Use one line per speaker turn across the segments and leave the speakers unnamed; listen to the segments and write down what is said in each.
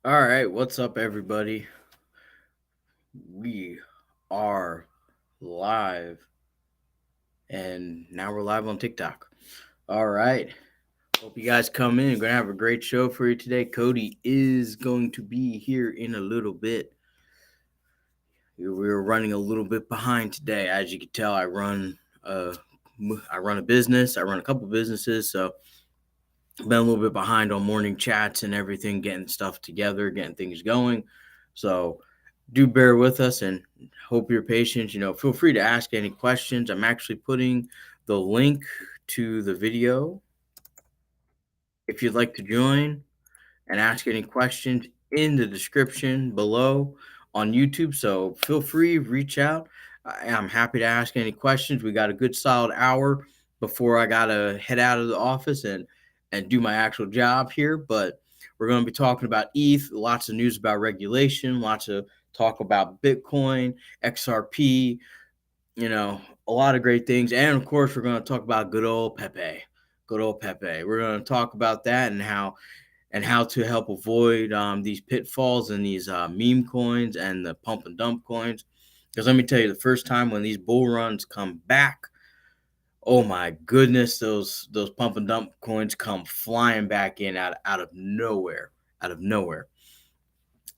All right, what's up, everybody? We are live, and now we're live on TikTok. All right, hope you guys come in. We're gonna have a great show for you today. Cody is going to be here in a little bit. We're running a little bit behind today, as you can tell. I run a business. I run a couple businesses, so I've been a little bit behind on morning chats and everything, getting stuff together, getting things going. So do bear with us and hope you're patient. Feel free to ask any questions. I'm actually putting the link to the video if you'd like to join and ask any questions in the description below on YouTube. So feel free, reach out. I'm happy to ask any questions. We got a good solid hour before I gotta head out of the office and do my actual job here. But we're going to be talking about ETH, lots of news about regulation, lots of talk about Bitcoin, XRP, a lot of great things. And of course, we're going to talk about good old Pepe. Good old Pepe. We're going to talk about that and how to help avoid these pitfalls and these meme coins and the pump and dump coins. Because let me tell you, the first time when these bull runs come back, oh my goodness, those pump and dump coins come flying back in out of nowhere, out of nowhere.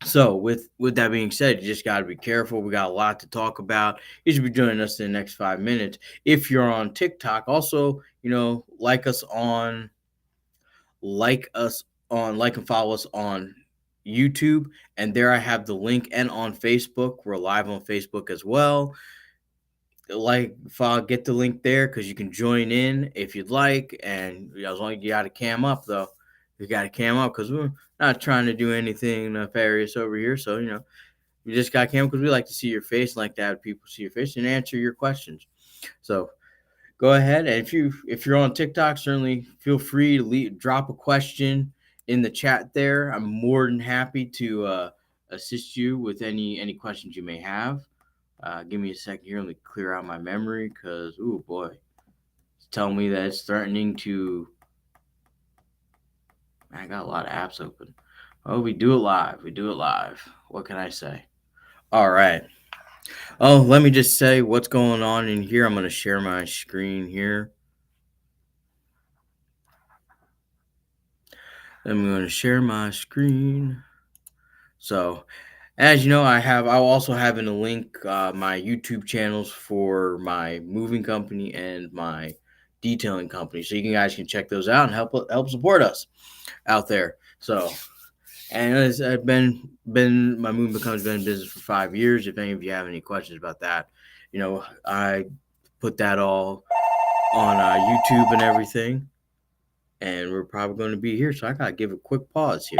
So with that being said, you just got to be careful. We got a lot to talk about. You should be joining us in the next 5 minutes. If you're on TikTok, also like and follow us on YouTube, and there I have the link, and on Facebook. We're live on Facebook as well. Follow, get the link there because you can join in if you'd like, and as long as you got a cam up, though, you got a cam up because we're not trying to do anything nefarious over here. So we just got cam because we like to see your face, and like to have people see your face and answer your questions. So go ahead, and if you're on TikTok, certainly feel free to drop a question in the chat there. I'm more than happy to assist you with any questions you may have. Give me a second here. Let me clear out my memory because, oh boy, it's telling me that it's threatening to. I got a lot of apps open. Oh, we do it live. We do it live. What can I say? All right. Oh, let me just say what's going on in here. I'm going to share my screen here. I'm going to share my screen. So, as you know, I'll also have in a link my YouTube channels for my moving company and my detailing company, so you guys can check those out and help support us out there. So, and as I've been my moving company's been in business for 5 years. If any of you have any questions about that, I put that all on YouTube and everything, and we're probably going to be here. So I gotta give a quick pause here.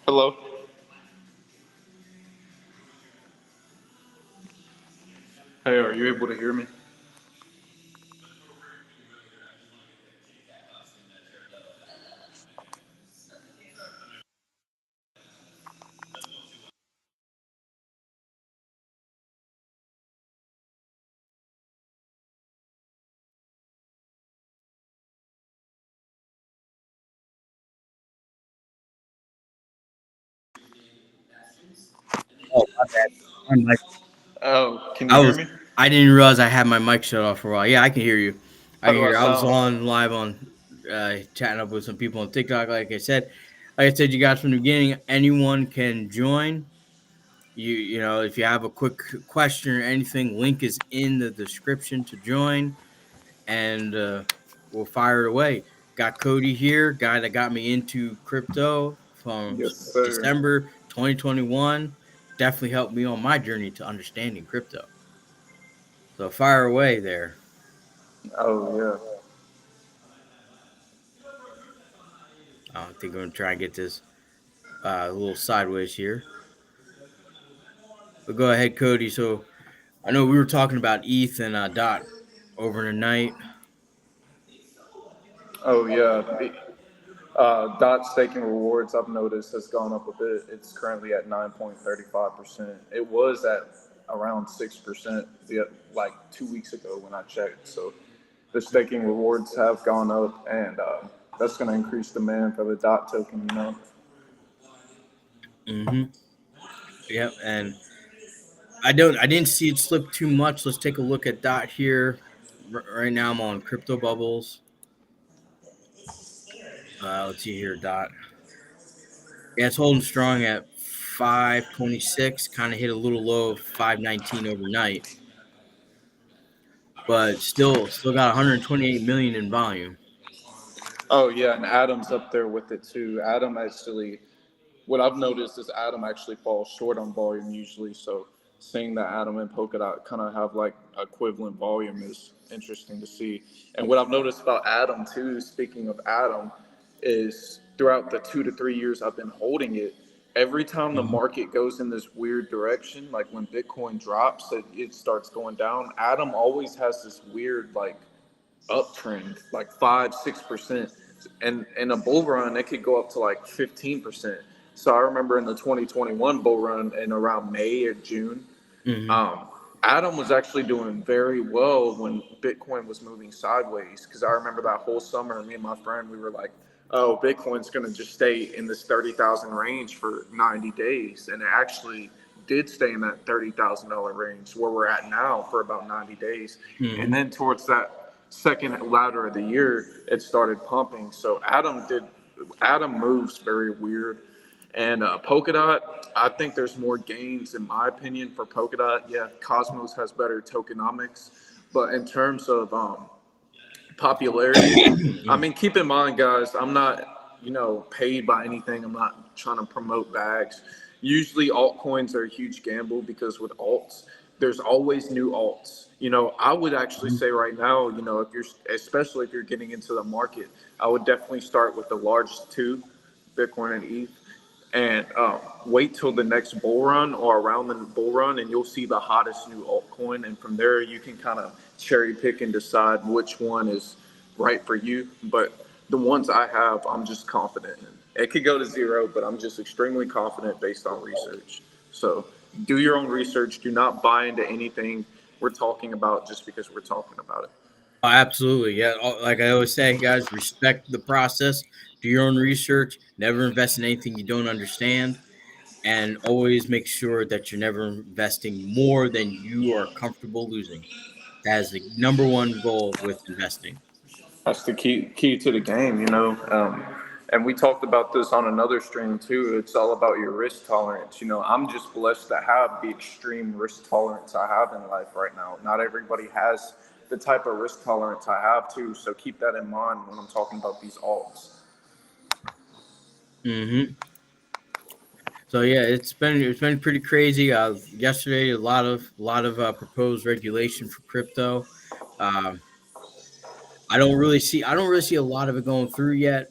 Hello. Hey, are you able to hear me?
Oh, my bad. My mic.
Oh, can you
I
hear
was.
me?
I didn't realize I had my mic shut off for a while. Yeah, I can hear you. I
How
can
do
hear
I
you. I was
sound?
on live on chatting up with some people on TikTok. Like I said, you guys from the beginning, anyone can join. You know, if you have a quick question or anything, link is in the description to join, and we'll fire it away. Got Cody here, guy that got me into crypto from
Yes, sir.
December 2021. Definitely helped me on my journey to understanding crypto. So fire away there.
Oh, yeah.
I think I'm gonna try and get this a little sideways here. But go ahead, Cody. So I know we were talking about ETH and Dot over the night.
Oh, yeah. Dot staking rewards, I've noticed, has gone up a bit. It's currently at 9.35%. It was at around 6% like 2 weeks ago when I checked. So the staking rewards have gone up, and that's going to increase demand for the Dot token.
Mm-hmm. Yep. And I didn't see it slip too much. Let's take a look at Dot here. Right now I'm on Crypto Bubbles. Let's see here, Dot. Yeah, it's holding strong at 526. Kind of hit a little low of 519 overnight, but still got 128 million in volume.
Oh, yeah, and Adam's up there with it too. Adam actually what I've noticed is Adam actually falls short on volume usually. So seeing that Adam and Polkadot kind of have like equivalent volume is interesting to see. And what I've noticed about Adam too, speaking of Adam, is throughout the 2 to 3 years I've been holding it, every time the
Mhm.
market goes in this weird direction, like when Bitcoin drops, it starts going down. Adam always has this weird like uptrend, like 5, 6%, and in a bull run, it could go up to like 15%. So I remember in the 2021 bull run in around May or June,
Mhm.
um, Adam was actually doing very well when Bitcoin was moving sideways. Because I remember that whole summer, me and my friend, we were like, "Oh, Bitcoin's going to just stay in this 30,000 range for 90 days," and it actually did stay in that $30,000 range where we're at now for about 90 days. And
Mhm.
then towards that second ladder of the year, it started pumping. So Adam moves very weird. And Polkadot, I think there's more gains, in my opinion, for Polkadot. Yeah, Cosmos has better tokenomics. But in terms of popularity, I
Mhm.
mean, keep in mind, guys, I'm not, paid by anything. I'm not trying to promote bags. Usually, altcoins are a huge gamble because with alts, there's always new alts. I would actually say right now, if you're, especially if you're getting into the market, I would definitely start with the largest two, Bitcoin and ETH, and wait till the next bull run or around the bull run, and you'll see the hottest new altcoin. And from there, you can kind of cherry pick and decide which one is right for you. But the ones I have, I'm just confident in. It could go to zero, but I'm just extremely confident based on research. So do your own research. Do not buy into anything we're talking about just because we're talking about it.
Oh, absolutely. Yeah. Like I always say, guys, respect the process. Do your own research. Never invest in anything you don't understand. And always make sure that you're never investing more than you are comfortable losing. That is the number one goal with investing.
That's the key to the game. And we talked about this on another stream too. It's all about your risk tolerance. I'm just blessed to have the extreme risk tolerance I have in life right now. Not everybody has the type of risk tolerance I have too. So keep that in mind when I'm talking about these alts.
Hmm. So yeah, it's been pretty crazy. Yesterday, a lot of proposed regulation for crypto. Um, I don't really see a lot of it going through yet,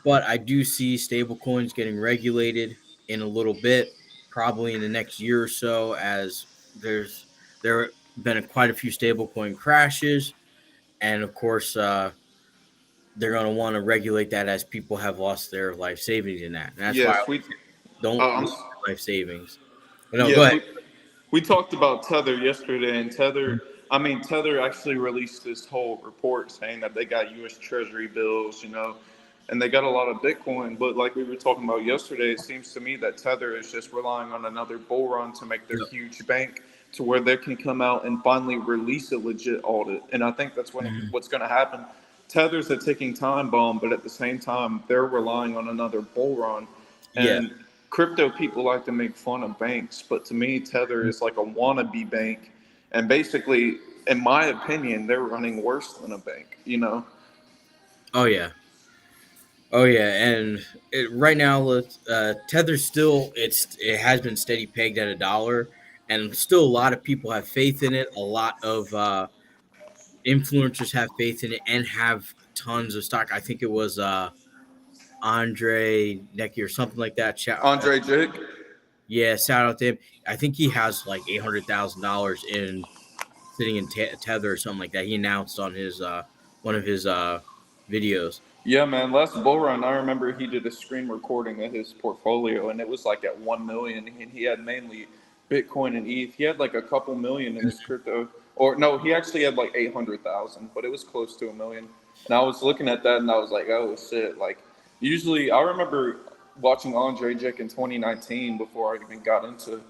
but I do see stable coins getting regulated. in a little bit, probably in the next year or so, as there been quite a few stablecoin crashes, and of course, they're going to want to regulate that as people have lost their life savings in that, and that's why I
Yes,
always say, don't
I'm,
lose
s-
your life savings. But no, go
yes,
ahead.
we talked about Tether yesterday, and Tether actually released this whole report saying that they got U.S. Treasury bills, and they got a lot of Bitcoin. But like we were talking about yesterday, it seems to me that Tether is just relying on another bull run to make their
Yep.
huge bank to where they can come out and finally release a legit audit. And I think that's
Mhm.
what's going to happen. Tether's a ticking time bomb, but at the same time, they're relying on another bull run.
Yeah.
And crypto people like to make fun of banks, but to me, Tether is like a wannabe bank. And basically, in my opinion, they're running worse than a bank.
Oh yeah. Oh yeah, and right now, Tether still it has been steady pegged at $1, and still a lot of people have faith in it. A lot of influencers have faith in it and have tons of stock. I think it was Andre Necky or something like that.
Andre Jake?
Yeah, shout out to him. I think he has like $800,000 in sitting in Tether or something like that. He announced on his one of his videos.
Yeah, man. Last bull run, I remember he did a screen recording of his portfolio, and it was like at 1 million. And he had mainly Bitcoin and ETH. He had like a couple million in his crypto, or no, he actually had like 800,000, but it was close to a million. And I was looking at that, and I was like, oh shit! Like, usually, I remember watching Andre Jick in 2019 before I even got into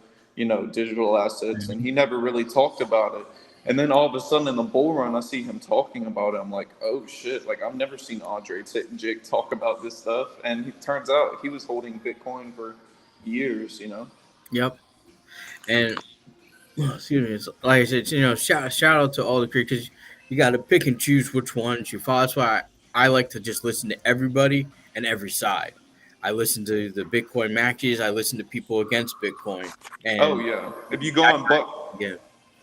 digital assets, and he never really talked about it. And then all of a sudden in the bull run, I see him talking about it. I'm like, oh shit! Like I've never seen Andre Jake talk about this stuff, and it turns out he was holding Bitcoin for years.
Yep, and excuse me. It's, like I said, shout out to all the creators. You got to pick and choose which ones you follow. That's why I like to just listen to everybody and every side. I listen to the Bitcoin maxis. I listen to people against Bitcoin,
Oh
and
yeah.
yeah,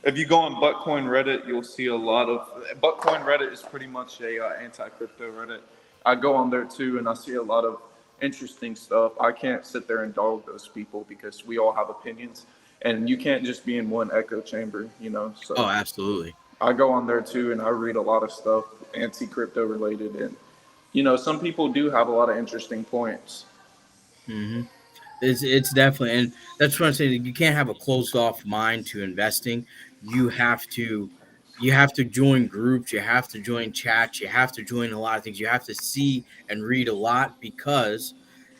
If you go on Buttcoin Reddit, you'll see a lot of Buttcoin Reddit is pretty much a anti-crypto Reddit. I go on there too, and I see a lot of interesting stuff. I can't sit there and dog those people because we all have opinions, and you can't just be in one echo chamber.
oh,
So
absolutely.
I go on there too, and I read a lot of stuff anti-crypto related, and some people do have a lot of interesting points.
Hmm. It's definitely, and that's what I'm saying. You can't have a closed off mind to investing. You have to you have to join groups. You have to join chats. You have to join a lot of things. You have to see and read a lot because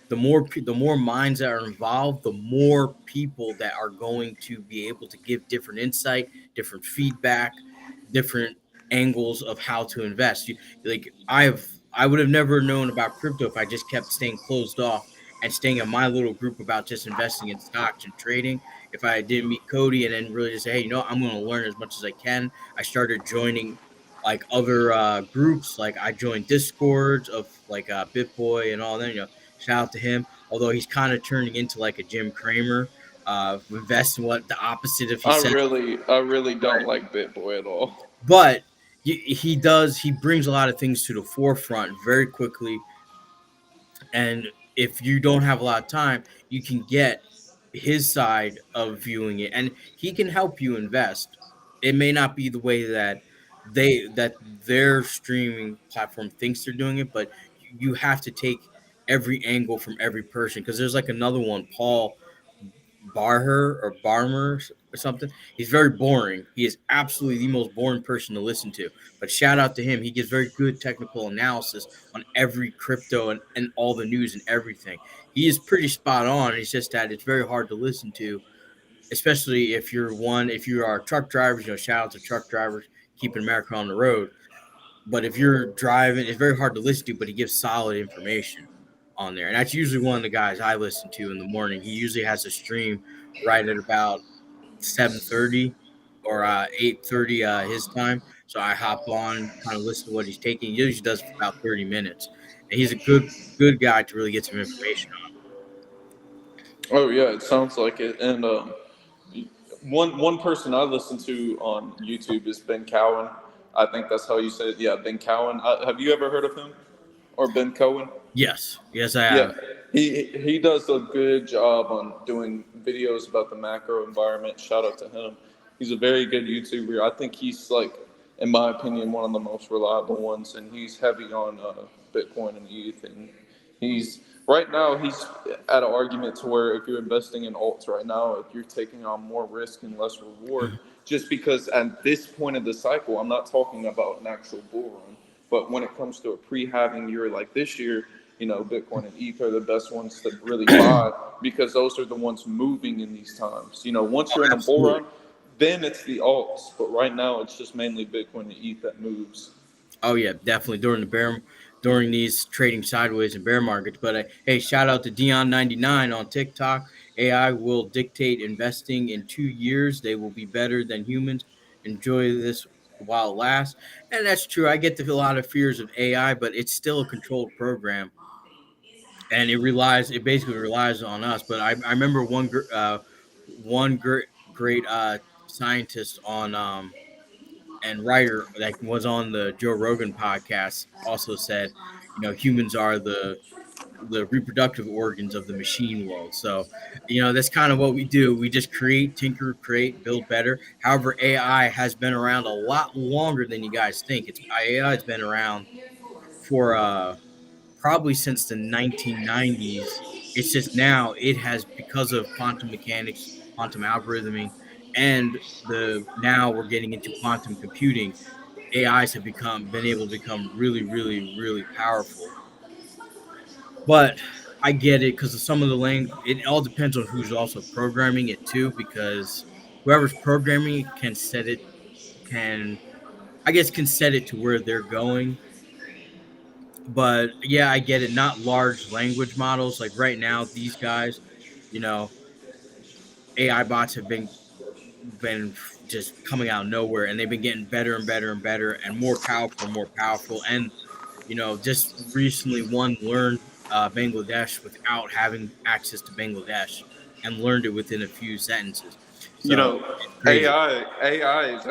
the more minds that are involved, the more people that are going to be able to give different insight, different feedback, different angles of how to invest. Like I would have never known about crypto if I just kept staying closed off and staying in my little group about just investing in stocks and trading. If I didn't meet Cody and then really just say, hey, I'm going to learn as much as I can. I started joining like other groups. Like I joined Discords of like BitBoy and all that. Shout out to him. Although he's kind of turning into like a Jim Cramer, invest in what the opposite if he says.
I really don't
But
like BitBoy at all.
but he does. He brings a lot of things to the forefront very quickly, and if you don't have a lot of time, you can get his side of viewing it, and he can help you invest. It may not be the way that their streaming platform thinks they're doing it, but you have to take every angle from every person because there's like another one, Paul Barher or Barmer or something. He's very boring. He is absolutely the most boring person to listen to. But shout out to him. He gives very good technical analysis on every crypto and all the news and everything. He is pretty spot on. It's just that it's very hard to listen to, especially if you are truck drivers, shout out to truck drivers keeping America on the road. But if you're driving, it's very hard to listen to, but he gives solid information on there. And that's usually one of the guys I listen to in the morning. He usually has a stream right at about 7:30 or 8:30 his time. So I hop on, kind of listen to what he's taking. He usually does it for about 30 minutes. And he's a good guy to really get some information
Oh yeah, it sounds like it. And one person I listen to on YouTube is Ben Cowan. I think that's how you say it. Yeah, Ben Cowan. Have you ever heard of him or Ben Cohen?
Yes, I
Yeah,
have.
He does a good job on doing videos about the macro environment. Shout out to him. He's a very good YouTuber. I think he's like, in my opinion, one of the most reliable ones, and he's heavy on Bitcoin and ETH. And he's right now he's at an argument to where if you're investing in alts right now, if you're taking on more risk and less reward, just because at this point of the cycle, I'm not talking about an actual bull run, but when it comes to a pre-halving year like this year, Bitcoin and ETH are the best ones to really buy because those are the ones moving in these times. Once you're in a bull
Absolutely.
run, then it's the alts, but right now it's just mainly Bitcoin and ETH that moves.
Oh yeah, definitely during these trading sideways and bear markets. But hey, shout out to Dion99 on TikTok. AI will dictate investing in 2 years. They will be better than humans. Enjoy this while it lasts, and that's true. I get a lot of fears of AI, but it's still a controlled program, and it basically relies on us. But I remember one great scientist on and writer that was on the Joe Rogan podcast also said, humans are the reproductive organs of the machine world. So, that's kind of what we do. We just create, tinker, create, build better. However, AI has been around a lot longer than you guys think. AI has been around for probably since the 1990s. It's just now it has, because of quantum mechanics, quantum algorithming, and the now we're getting into quantum computing. AIs have been able to become really, really, really powerful. But I get it because of some of the language. It all depends on who's also programming it too, because whoever's programming it can I guess can set it to where they're going. But yeah, I get it. Not large language models like right now. These guys, you know, AI bots have been just coming out of nowhere, and they've been getting better and better and better, and more powerful. And just recently, one learned Bangladesh without having access to Bangladesh, and learned it within a few sentences.
You
So
know,
it's crazy.
AI is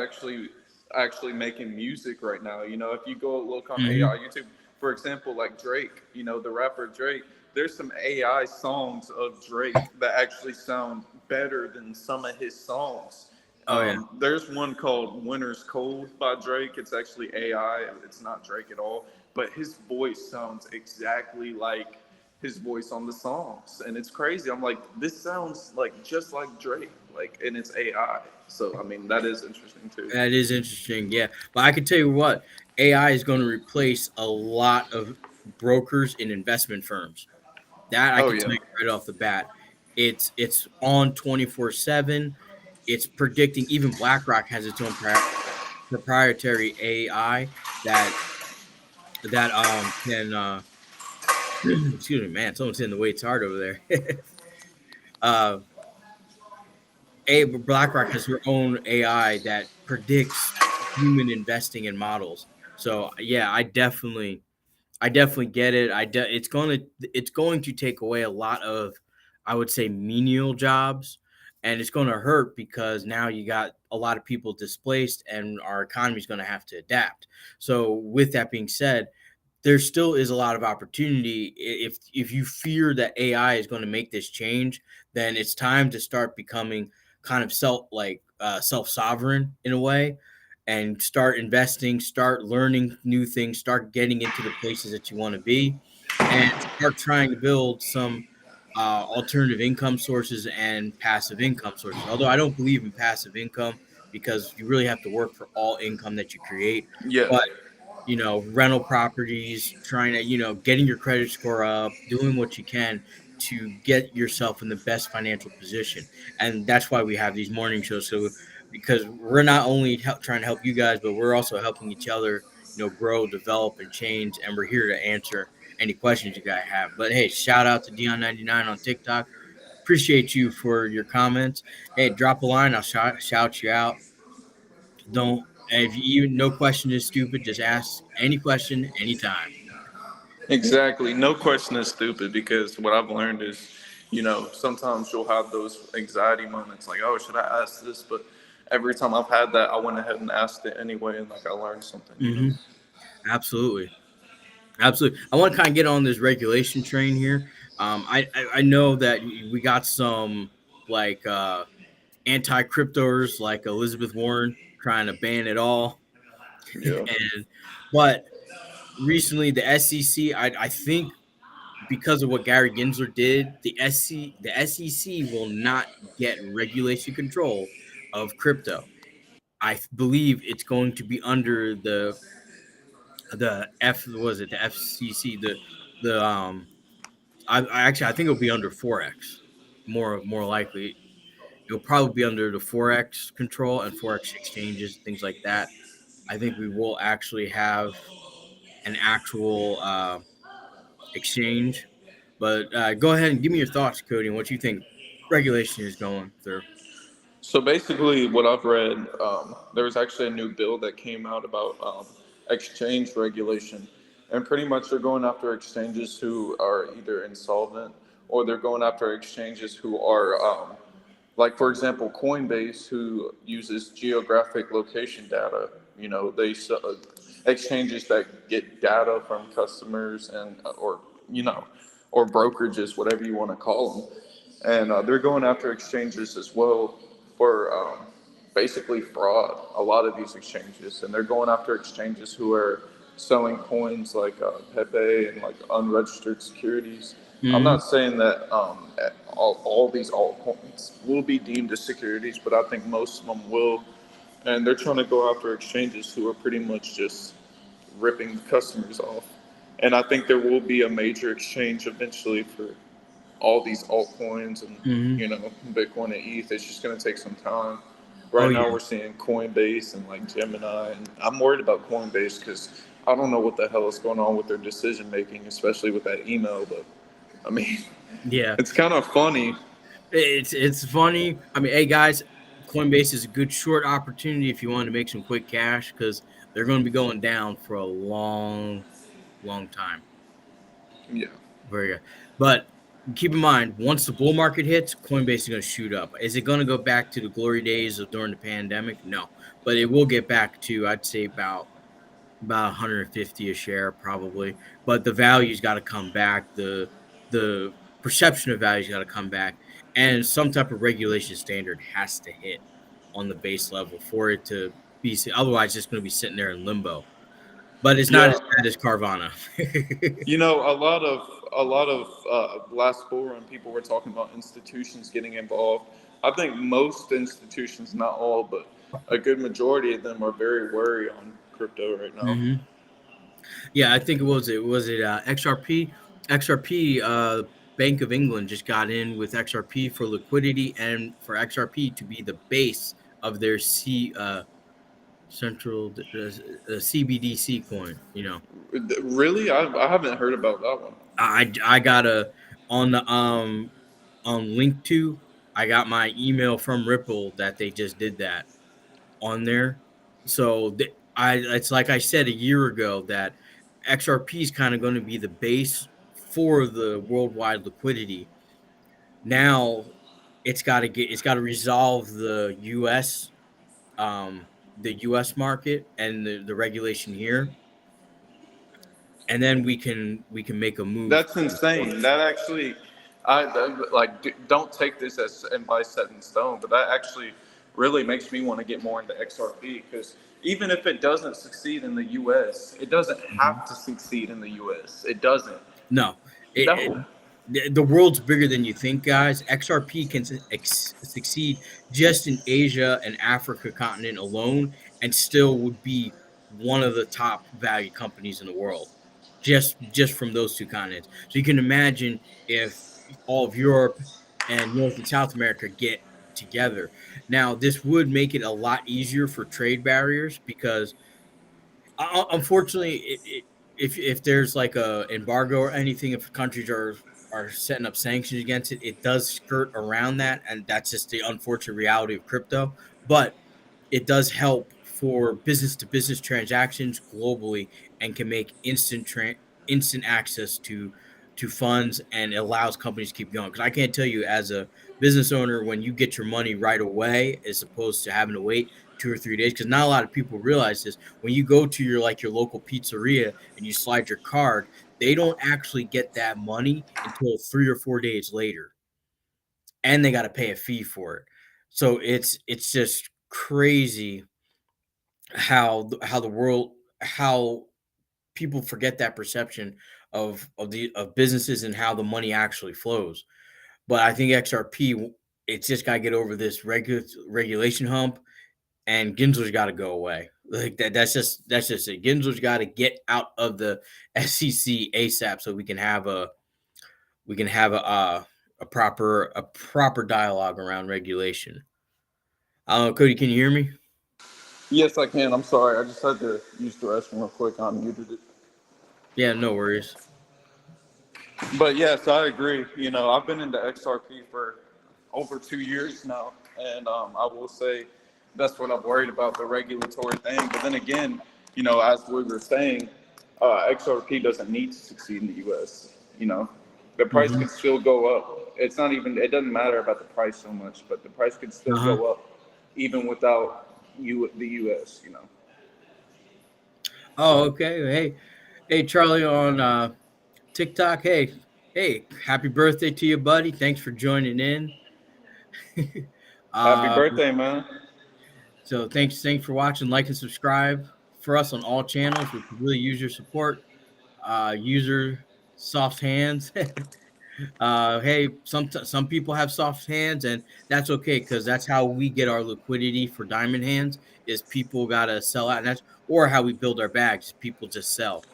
actually making music right now. If you go look on
Hmm.
AI YouTube, for example, like Drake, the rapper Drake, there's some AI songs of Drake that actually sound better than some of his songs.
Oh yeah,
There's one called "Winter's Cold" by Drake. It's actually AI. It's not Drake at all, but his voice sounds exactly like his voice on the songs, and it's crazy. I'm like, this sounds like just like Drake, like, and it's AI. So I mean, that is interesting too.
that is interesting. Yeah, but I can tell you what, AI is going to replace a lot of brokers in investment firms. That I
Oh
can tell
yeah,
you right off the bat. It's on 24/7. It's predicting. Even BlackRock has its own proprietary AI that can excuse me, man. Someone's hitting the weights hard over there. uh, BlackRock has their own AI that predicts human investing in models. So yeah, I definitely get it. It's going to take away a lot of, I would say, menial jobs, and it's going to hurt because now you got a lot of people displaced, and our economy is going to have to adapt. So, with that being said, there still is a lot of opportunity. If you fear that AI is going to make this change, then it's time to start becoming kind of self sovereign in a way, and start investing, start learning new things, start getting into the places that you want to be, and start trying to build some alternative income sources and passive income sources. Although I don't believe in passive income because you really have to work for all income that you create.
yeah,
But rental properties, trying to, getting your credit score up, doing what you can to get yourself in the best financial position. And that's why we have these morning shows. So, because we're not only trying to help you guys, but we're also helping each other, grow, develop, and change. And we're here to answer any questions you guys have. But hey, shout out to Dion99 on TikTok. Appreciate you for your comments. Hey, drop a line. I'll shout you out. Don't if you no question is stupid, just ask any question anytime.
exactly. No question is stupid because what I've learned is, sometimes you'll have those anxiety moments like, oh, should I ask this? But every time I've had that, I went ahead and asked it anyway, and like I learned something.
Hmm. Absolutely. Absolutely. I want to kind of get on this regulation train here. I know that we got some like anti cryptos like Elizabeth Warren trying to ban it all,
Yeah.
and but recently the SEC, I think because of what Gary Gensler did, the SEC will not get regulation control of crypto. I believe it's going to be under the F was it the FCC the I actually I think it'll be under Forex more likely. It'll probably be under the Forex control and Forex exchanges, things like that. I think we will actually have an actual exchange. But go ahead and give me your thoughts, Cody, and what you think regulation is going through.
So basically, what I've read, there was actually a new bill that came out about exchange regulation, and pretty much they're going after exchanges who are either insolvent or they're going after exchanges who are like for example Coinbase, who uses geographic location data. They exchanges that get data from customers and or you know or brokerages, whatever you want to call them, and they're going after exchanges as well for basically fraud. A lot of these exchanges, and they're going after exchanges who are selling coins like Pepe and like unregistered securities. I'm
Mm-hmm.
not saying that all these altcoins will be deemed as securities, but I think most of them will. And they're trying to go after exchanges who are pretty much just ripping the customers off. And I think there will be a major exchange eventually for all these altcoins and
Mm-hmm.
Bitcoin and ETH. It's just going to take some time.
Oh
Right now,
yeah,
we're seeing Coinbase and like Gemini, and I'm worried about Coinbase because I don't know what the hell is going on with their decision making, especially with that email. But I mean,
yeah.
it's kind of funny.
It's funny. I mean, hey guys, Coinbase is a good short opportunity if you want to make some quick cash because they're going to be going down for a long time.
Yeah.
Very good. But keep in mind, once the bull market hits, Coinbase is going to shoot up. Is it going to go back to the glory days of during the pandemic? No, but it will get back to I'd say about 150 a share probably. But the value's got to come back. The perception of value's got to come back, and some type of regulation standard has to hit on the base level for it to be. Otherwise, it's going to be sitting there in limbo. But it's not
Yeah.
as bad as Carvana.
A lot of last bull run people were talking about institutions getting involved. I think most institutions, not all, but a good majority of them are very wary on crypto right now.
hmm Yeah, I think it was XRP. XRP Bank of England just got in with XRP for liquidity and for XRP to be the base of their central CBDC coin.
Really, I haven't heard about that one.
I got a on the on link to I got my email from Ripple that they just did that on there. So it's like I said a year ago that XRP is kind of going to be the base for the worldwide liquidity. Now it's got to resolve the US market and the regulation here, and then we can make a move
That's
going forward.
insane. That actually, don't take this as advice set in stone, but that actually really makes me want to get more into XRP because even if it doesn't succeed in the U.S., it doesn't
Mhm.
have to succeed in the U.S. It doesn't.
No,
No.
the world's bigger than you think, guys. XRP can succeed just in Asia and Africa continent alone, and still would be one of the top value companies in the world, just from those two continents. So you can imagine if all of Europe and North and South America get together. Now, this would make it a lot easier for trade barriers because unfortunately, if there's like a embargo or anything, if countries are setting up sanctions against it, it does skirt around that, and that's just the unfortunate reality of crypto. But it does help for business to business transactions globally and can make instant access to funds and it allows companies to keep going. Because I can't tell you as a business owner when you get your money right away as opposed to having to wait 2 or 3 days. Because not a lot of people realize this. When you go to your local pizzeria and you slide your card, they don't actually get that money until 3 or 4 days later, and they got to pay a fee for it. So it's just crazy how the world, how people forget that perception of businesses and how the money actually flows. But I think XRP, it's just got to get over this regulation hump, and Gensler's got to go away. Like that. That's just it. Gensler's got to get out of the SEC ASAP, so we can have a proper dialogue around regulation. Cody, can you hear me?
Yes, I can. I'm sorry. I just had to use the restroom real quick. I muted it.
Yeah, no worries.
But yes, I agree. I've been into XRP for over 2 years now, and I will say that's what I'm worried about, the regulatory thing. But then again, as we were saying, XRP doesn't need to succeed in the U.S. The price
Hmm.
could still go up. It's not even. It doesn't matter about the price so much, but the price could still
Uh huh.
go up even without the U.S.
Oh, okay. Hey, Charlie on TikTok. Hey, happy birthday to you, buddy. Thanks for joining in.
Happy
uh,
birthday, man.
so thanks for watching. Like and subscribe for us on all channels. We could really use your support. User soft hands. Hey, some people have soft hands, and that's okay because that's how we get our liquidity for diamond hands. Is people gotta sell out, and that's or how we build our bags. People just sell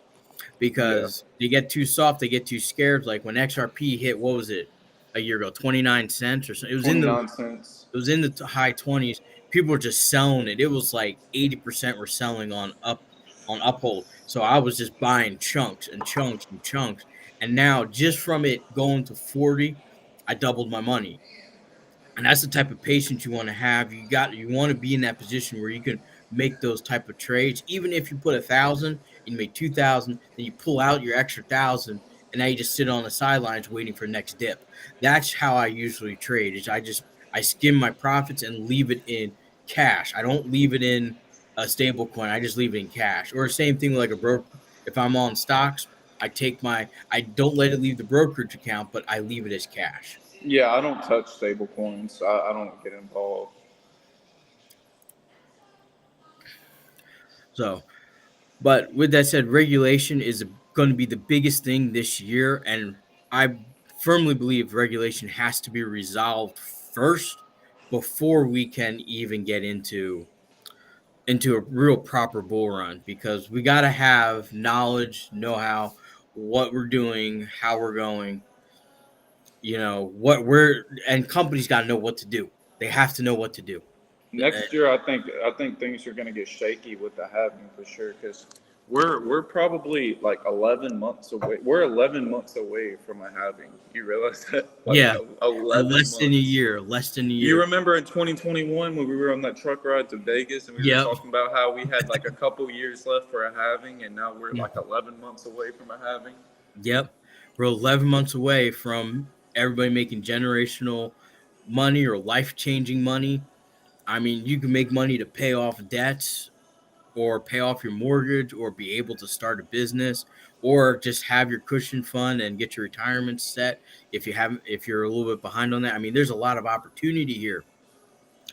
Yeah,
because they get too soft, they get too scared. Like when XRP hit, what was it a year ago? 29 cents or so. It was in the
29 cents.
high 20s. People were just selling it. It was like 80% were selling on Uphold. So I was just buying chunks and chunks and chunks. And now just from it going to 40, I doubled my money. And that's the type of patience you want to have. You want to be in that position where you can make those type of trades. Even if you put 1,000 and you make 2,000, then you pull out your extra 1,000, and now you just sit on the sidelines waiting for next dip. That's how I usually trade. Is I skim my profits and leave it in cash. I don't leave it in a stable coin. I just leave it in cash. Or same thing like a broker. If I'm on stocks, I don't let it leave the brokerage account, but I leave it as cash.
Yeah, I don't touch stable coins. I don't get involved.
So, but with that said, regulation is going to be the biggest thing this year, and I firmly believe regulation has to be resolved first before we can even get into a real proper bull run because we got to have knowledge, know how, what we're doing, how we're going, what we're and companies got to know what to do. They have to know what to do.
Next year, I think things are going to get shaky with the halving for sure because we're probably like 11 months away. We're 11 months away from a halving. You realize that? Like
Yeah,
11
less than a
months.
year, less than a
You
year.
remember in 2021 when we were on that truck ride to Vegas and we were
Yep.
talking about how we had like a couple years left for a halving and now we're like 11 months away from a halving?
Yep. We're 11 months away from everybody making generational money or life changing money. I mean, you can make money to pay off debts or pay off your mortgage or be able to start a business or just have your cushion fund and get your retirement set if you're a little bit behind on that. I mean, there's a lot of opportunity here,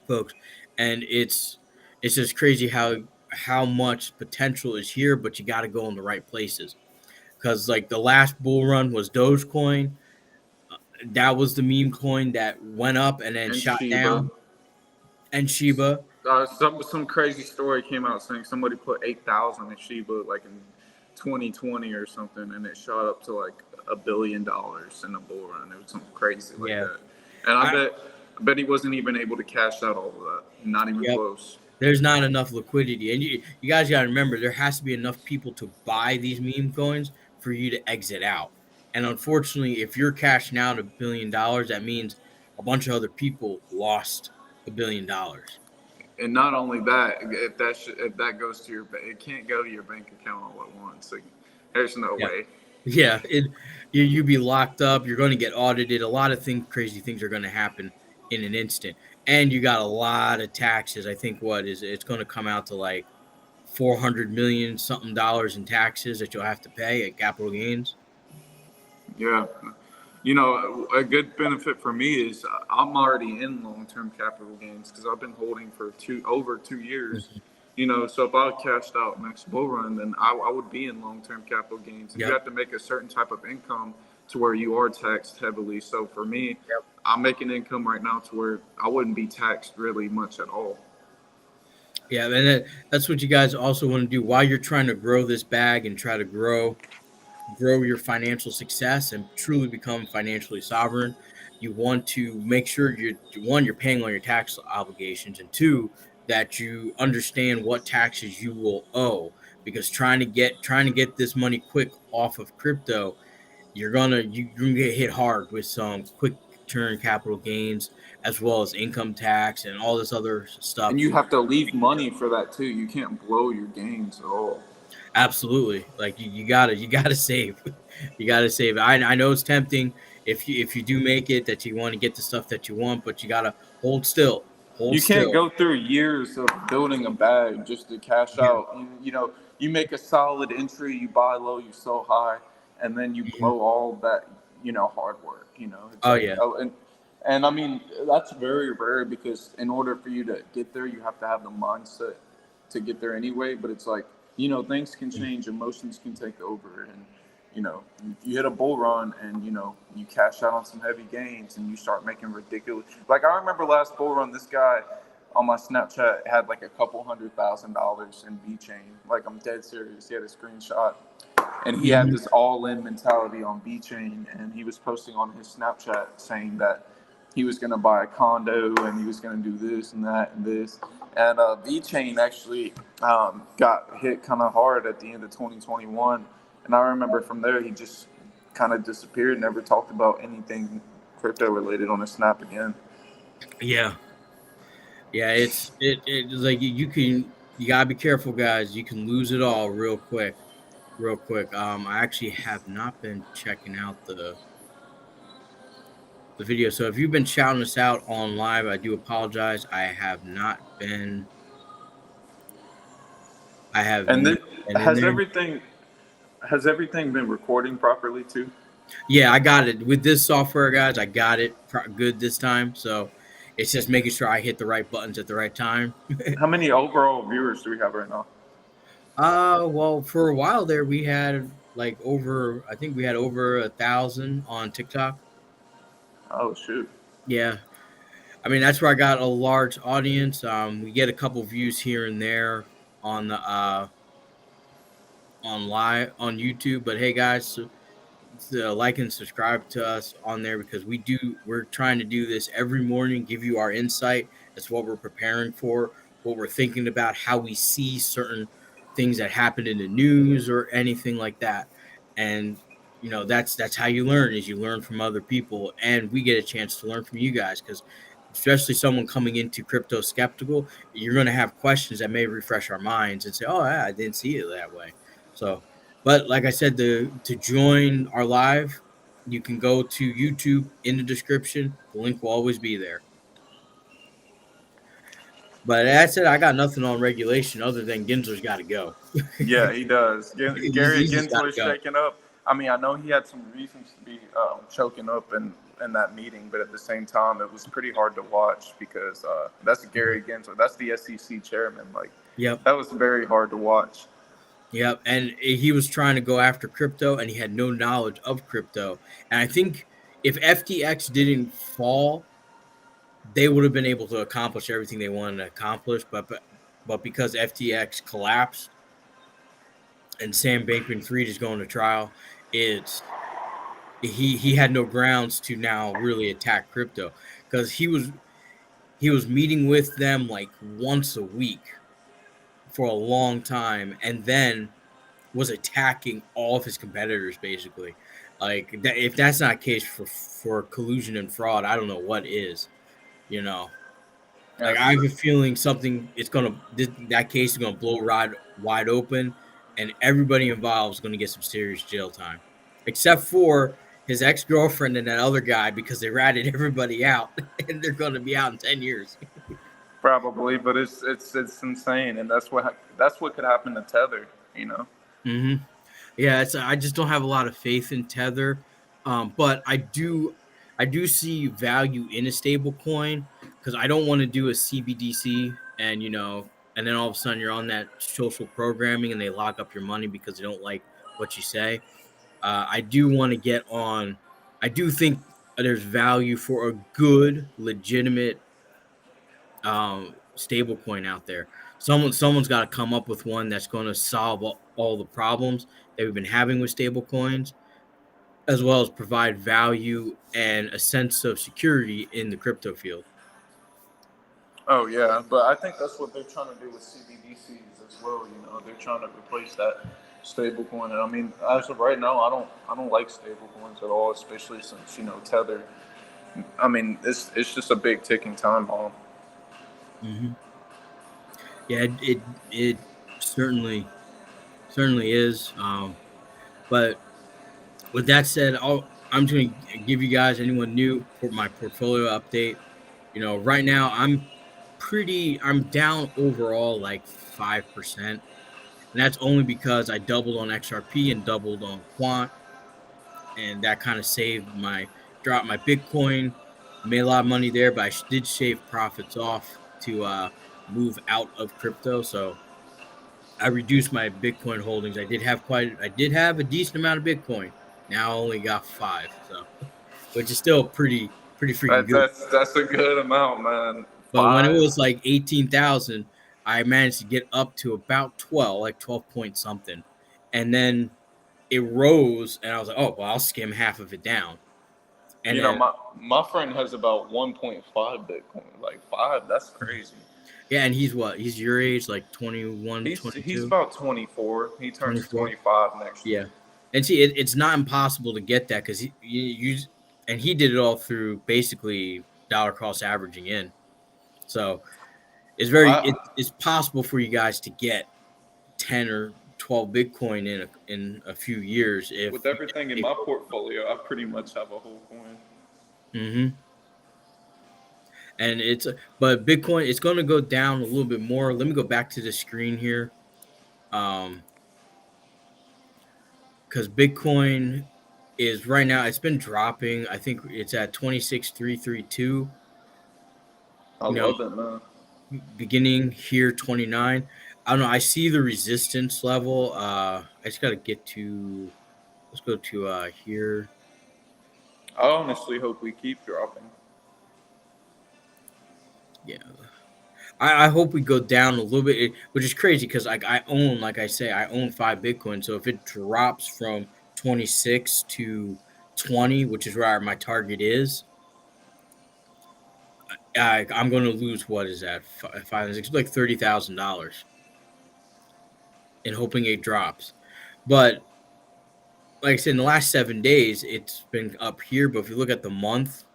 folks. And it's just crazy how much potential is here, but you got to go in the right places because like the last bull run was Dogecoin. That was the meme coin that went up and then
And
shot
Shiba.
down. And Shiba.
Some crazy story came out saying somebody put 8,000 in Shiba like in 2020 or something, and it shot up to like $1 billion in a bull run. It was something crazy like
Yeah.
that. And I
I
bet I bet he wasn't even able to cash out all of that. Not even
Yep.
close.
There's not enough liquidity. And you guys got to remember there has to be enough people to buy these meme coins for you to exit out. And unfortunately, if you're cashing out $1 billion, that means a bunch of other people lost $1 billion.
And not only that, if that goes to it can't go to your bank account all at once. Like, there's no
Yeah.
way.
Yeah, you be locked up. You're going to get audited. A lot of crazy things are going to happen in an instant, and you got a lot of taxes. I think it's going to come out to like 400 million something dollars in taxes that you'll have to pay at capital gains.
Yeah. A good benefit for me is I'm already in long-term capital gains because I've been holding for over 2 years.
Mhm.
So if I cashed out next bull run, then I would be in long-term capital gains, and you
Yep.
have to make a certain type of income to where you are taxed heavily. So for me,
Yep.
I'm making income right now to where I wouldn't be taxed really much at all.
Yeah, and that's what you guys also want to do while you're trying to grow this bag and try to grow your financial success and truly become financially sovereign. You want to make sure you're paying all your tax obligations, and two, that you understand what taxes you will owe, because trying to get this money quick off of crypto, you're gonna get hit hard with some quick turn capital gains, as well as income tax and all this other
And
stuff.
you have to leave money for that too. You can't blow your gains at all.
Absolutely. Like you gotta save. You gotta save. I know it's tempting if you do make it that you want to get the stuff that you want, but you gotta hold still. Hold
You can't
still.
go through years of building a bag just to cash
Yeah.
out. You make a solid entry, you buy low, you sell high, and then you
Mhm.
blow all that, hard work. It's
Oh
like,
yeah.
oh, and I mean, that's very rare because in order for you to get there, you have to have the mindset to get there anyway. But it's like, things can
Mhm.
change, emotions can take over, and you hit a bull run and you cash out on some heavy gains and you start making ridiculous. Like I remember last bull run, this guy on my Snapchat had like a couple $100,000 in B chain. Like I'm dead serious. He had a screenshot and he had
Mhm.
this all-in mentality on B chain, and he was posting on his Snapchat saying that he was going to buy a condo and he was going to do this and that and this. And B chain actually got hit kind of hard at the end of 2021, and I remember from there he just kind of disappeared, never talked about anything crypto related on his Snap again.
Yeah. Yeah. It's like you gotta be careful, guys. You can lose it all real quick. Real quick. I actually have not been checking out the video. So if you've been shouting us out on live, I do apologize. I have
And
not
then
been in
has
there.
everything has everything been recording properly too?
Yeah, I got it with this software, guys. I got it good this time. So it's just making sure I hit the right buttons at the right time.
How many overall viewers do we have right now?
Well, for a while there, we had like over, I think we had over 1,000 on TikTok.
Oh shoot.
Yeah, I mean that's where I got a large audience. We get a couple views here and there on the on live on YouTube, but hey, guys, so to like and subscribe to us on there, because we're trying to do this every morning, give you our insight. That's what we're preparing for, what we're thinking about, how we see certain things that happen in the news or anything like that. And that's how you learn, is you learn from other people, and we get a chance to learn from you guys, because especially someone coming into crypto skeptical, you're going to have questions that may refresh our minds and say, oh yeah, I didn't see it that way. So, but like I said, to join our live, you can go to YouTube in the description. The link will always be there. But as I said, I got nothing on regulation other than Gensler's got to go.
Yeah, he does. Gary
He's just got to
Gensler's
go.
shaking up. I mean, I know he had some reasons to be choking up in that meeting, but at the same time, it was pretty hard to watch because that's Gary Gensler. That's the SEC chairman. Like,
Yep.
that was very hard to watch.
Yep. And he was trying to go after crypto, and he had no knowledge of crypto. And I think if FTX didn't fall, they would have been able to accomplish everything they wanted to accomplish. But because FTX collapsed and Sam Bankman-Fried is going to trial, it's he had no grounds to now really attack crypto, because he was meeting with them like once a week for a long time, and then was attacking all of his competitors basically. Like that, if that's not a case for collusion and fraud, I don't know what is. You know, like I
Yes.
have a feeling that case is gonna blow wide open, and everybody involved is gonna get some serious jail time, except for his ex girlfriend and that other guy, because they ratted everybody out, and they're gonna be out in 10 years.
Probably, but it's insane, and that's what could happen to Tether.
Hmm. Yeah, I just don't have a lot of faith in Tether. But I do see value in a stable coin because I don't want to do a CBDC and and then all of a sudden you're on that social programming and they lock up your money because they don't like what you say. I do want to get on. I do think there's value for a good, legitimate stable coin out there. Someone's got to come up with one that's going to solve all the problems that we've been having with stable coins, as well as provide value and a sense of security in the crypto field.
Oh yeah, but I think that's what they're trying to do with CBDCs as well. They're trying to replace that stable coin. And I mean, as of right now, I don't like stable coins at all, especially since Tether. I mean, it's just a big ticking time bomb.
Hmm. Yeah, it certainly is. But with that said, I'm just going to give you guys, anyone new, for my portfolio update. Right now I'm down overall like 5%. And that's only because I doubled on XRP and doubled on Quant, and that kind of dropped my Bitcoin. I made a lot of money there, but I did shave profits off to move out of crypto. So I reduced my Bitcoin holdings. I did have a decent amount of Bitcoin. Now I only got five, so which is still pretty freaking
That,
good.
that's a good amount, man.
But when it
Five.
was like 18,000, I managed to get up to about 12, like 12 point something. And then it rose, and I was like, oh, well, I'll skim half of it down. And then,
My friend has about 1.5 Bitcoin. Like five, that's crazy.
yeah, and he's what? He's your age, like 21,
He's
22,
about 24. He turns
24.
25 next
Yeah.
year.
And see, it's not impossible to get that because he did it all through basically dollar cost averaging in. So
I
it's possible for you guys to get 10 or 12 Bitcoin in a few years
With
if you
everything in
stay
my
focused.
portfolio, I pretty much have a whole coin.
Mm-hmm. And but Bitcoin, it's going to go down a little bit more. Let me go back to the screen here. Um, because Bitcoin is right now, it's been dropping. I think it's at 26,332.
I
You know,
love it, man.
beginning here 29. I don't know. I see the resistance level. I just got to get to. Let's go to here.
I honestly hope we keep dropping.
Yeah, I hope we go down a little bit, which is crazy because I own, like I say, I own five Bitcoin. So if it drops from 26 to 20, which is where my target is, I'm going to lose, what is that, five and six, like $30,000 in hoping it drops. But like I said, in the last 7 days, it's been up here. But if you look at the month,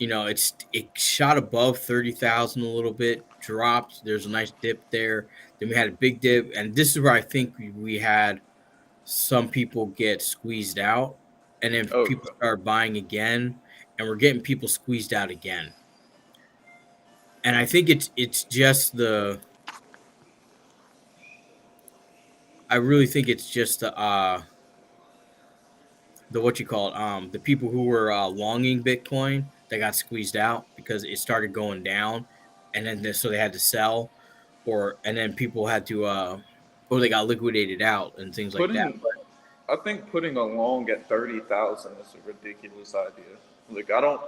it shot above 30,000 a little bit, dropped. There's a nice dip there. Then we had a big dip, and this is where I think we had some people get squeezed out, and then
Oh,
people start buying again, and we're getting people squeezed out again. And I think it's just I really think it's just the what you call it, the people who were longing Bitcoin that got squeezed out because it started going down, and then so they had to sell, and then people had to or they got liquidated out and things like that.
putting I think putting a long at 30,000 is a ridiculous idea. Like I don't.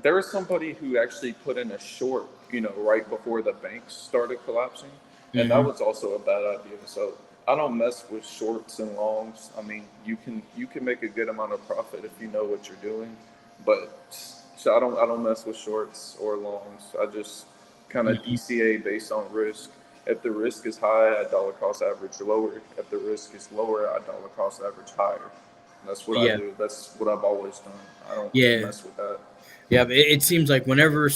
There was somebody who actually put in a short, right before the banks started collapsing, and that
Hmm.
was also a bad idea. So I don't mess with shorts and longs. I mean, you can make a good amount of profit if you know what you're doing, but so I don't mess with shorts or longs. I just kind of
Hmm.
DCA based on risk. If the risk is high, I dollar cost average lower. If the risk is lower, I dollar cost average higher. That's what I
Yeah,
do. That's what I've always done. I don't
yeah,
mess with that.
yeah. But it seems like whenever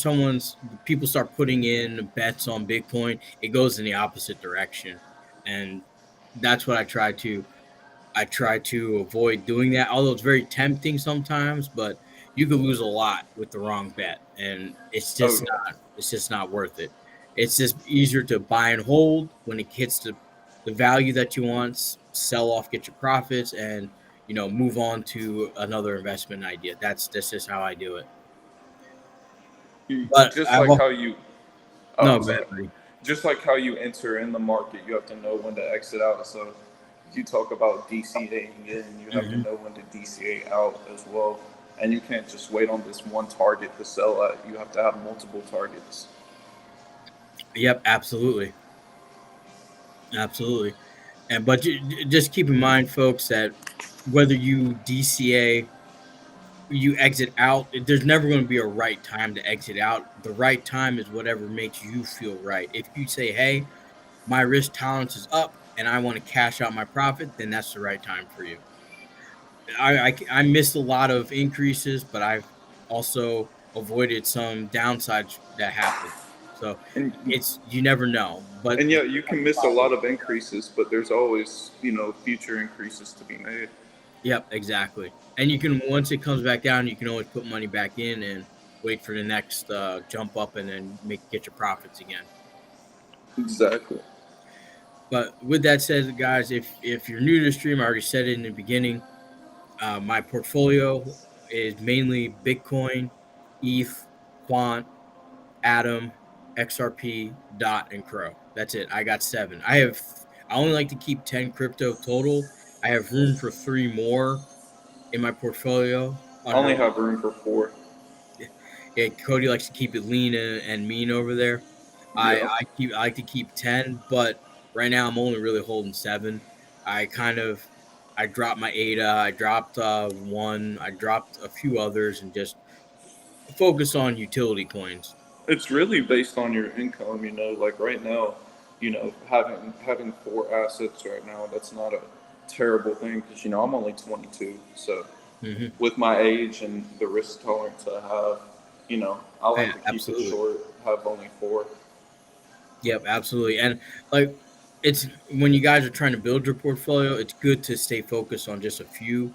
people start putting in bets on Bitcoin, it goes in the opposite direction, and that's what I try to avoid doing that. Although it's very tempting sometimes, but you could lose a lot with the wrong bet, and
Oh yeah.
it's just not worth it. It's just easier to buy and hold when it hits the value that you want, sell off, get your profits, and move on to another investment idea. That's just how I do it. But
Just
I've
like how you, oh,
no,
I'm
go ahead,
sorry.
buddy.
Just like how you enter in the market, you have to know when to exit out. So you talk about DCAing in, you have to
Hmm.
know when to DCA out as well. And you can't just wait on this one target to sell at. You have to have multiple targets.
Yep, absolutely, absolutely. And but just keep in mind, folks, that whether you DCA, you exit out, there's never going to be a right time to exit out. The right time is whatever makes you feel right. If you say, "Hey, my risk tolerance is up and I want to cash out my profit," then that's the right time for you. I missed a lot of increases, but I've also avoided some downsides that happened. So
And
it's you never know, but
and
you
yeah, you
have
can
to
miss a
follow.
lot of increases, but there's always, future increases to be made.
Yep, exactly. And you can once it comes back down, you can always put money back in and wait for the next jump up, and then get your profits again.
Exactly.
But with that said, guys, if you're new to the stream, I already said it in the beginning. My portfolio is mainly Bitcoin, ETH, Quant, Atom, XRP, Dot, and Crow. That's it. I got seven. I only like to keep 10 crypto total. I have room for three more in my portfolio
I
under.
only have room for four.
Yeah, Cody likes to keep it lean and mean over there.
Yeah.
I like to keep 10, but right now I'm only really holding seven. I kind of I dropped my ADA, I dropped one, I dropped a few others, and just focus on utility coins.
It's really based on your income, like right now, having four assets right now, that's not a terrible thing because I'm only 22. So
Hmm.
with my age and the risk tolerance I have, I
Yeah,
like to keep it
absolutely.
short, have only four.
Yep, absolutely. And like it's when you guys are trying to build your portfolio, it's good to stay focused on just a few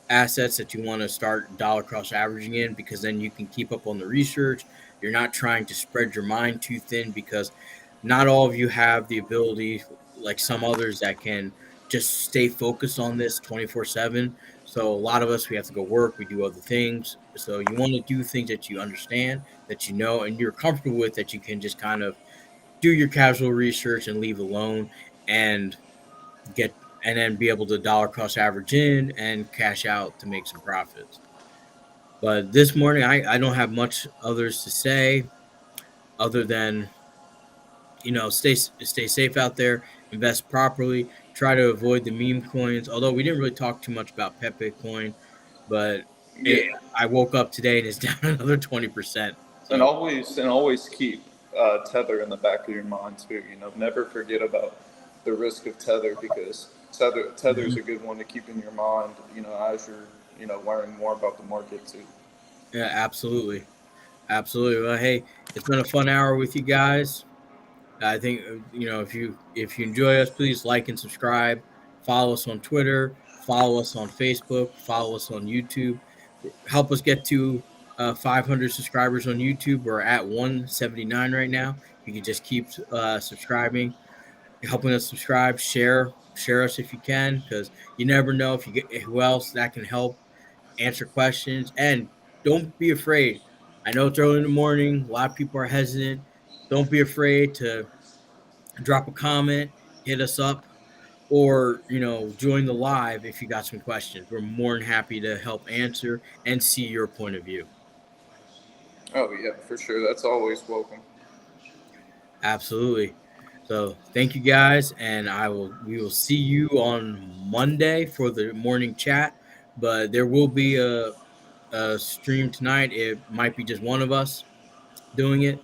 assets that you want to start dollar cost averaging in, because then you can keep up on the research. You're not trying to spread your mind too thin, because not all of you have the ability like some others that can just stay focused on this 24/7. So a lot of us, we have to go work, we do other things. So you want to do things that you understand, that you know and you're comfortable with, that you can just kind of do your casual research and leave alone, and get and then be able to dollar cost average in and cash out to make some profits. But this morning, I don't have much others to say other than stay safe out there, invest properly, try to avoid the meme coins. Although we didn't really talk too much about Pepe coin, but
Yeah,
I woke up today and it's down another 20%.
and
So
always keep tether in the back of your mind too. Never forget about the risk of tether because tether's
mhm.
a good one to keep in your mind. As you're learning more about the market too.
Yeah, absolutely, absolutely. Well, hey, it's been a fun hour with you guys. I think if you enjoy us, please like and subscribe. Follow us on Twitter. Follow us on Facebook. Follow us on YouTube. Help us get to 500 subscribers on YouTube. We're at 179 right now. You can just keep subscribing, helping us subscribe. Share us if you can, because you never know if you get who else that can help answer questions. And don't be afraid. I know it's early in the morning. A lot of people are hesitant. Don't be afraid to drop a comment, hit us up, or join the live if you got some questions. We're more than happy to help answer and see your point of view.
Oh yeah, for sure. That's always welcome.
Absolutely. So thank you guys, and we will see you on Monday for the morning chat. But there will be a stream tonight. It might be just one of us doing it,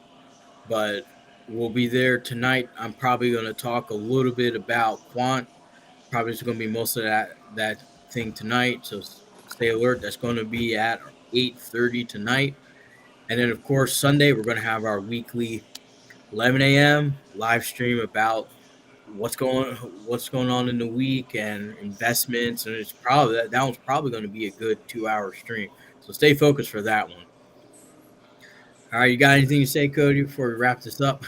but we'll be there tonight. I'm probably going to talk a little bit about quant. Probably just going to be most of that thing tonight. So stay alert. That's going to be at 8:30 tonight, and then of course Sunday we're going to have our weekly 11 a.m. live stream about what's going on in the week and investments, and it's probably that one's probably going to be a good 2 hour stream. So stay focused for that one. All right, you got anything to say, Cody, before we wrap this up?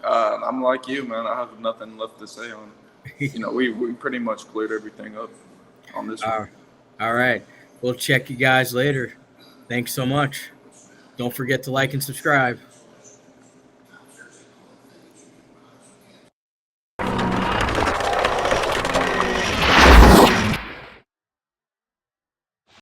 I'm like you, man. I have nothing left to say on. We pretty much cleared everything up on this one.
All All right. We'll check you guys later. Thanks so much. Don't forget to like and subscribe.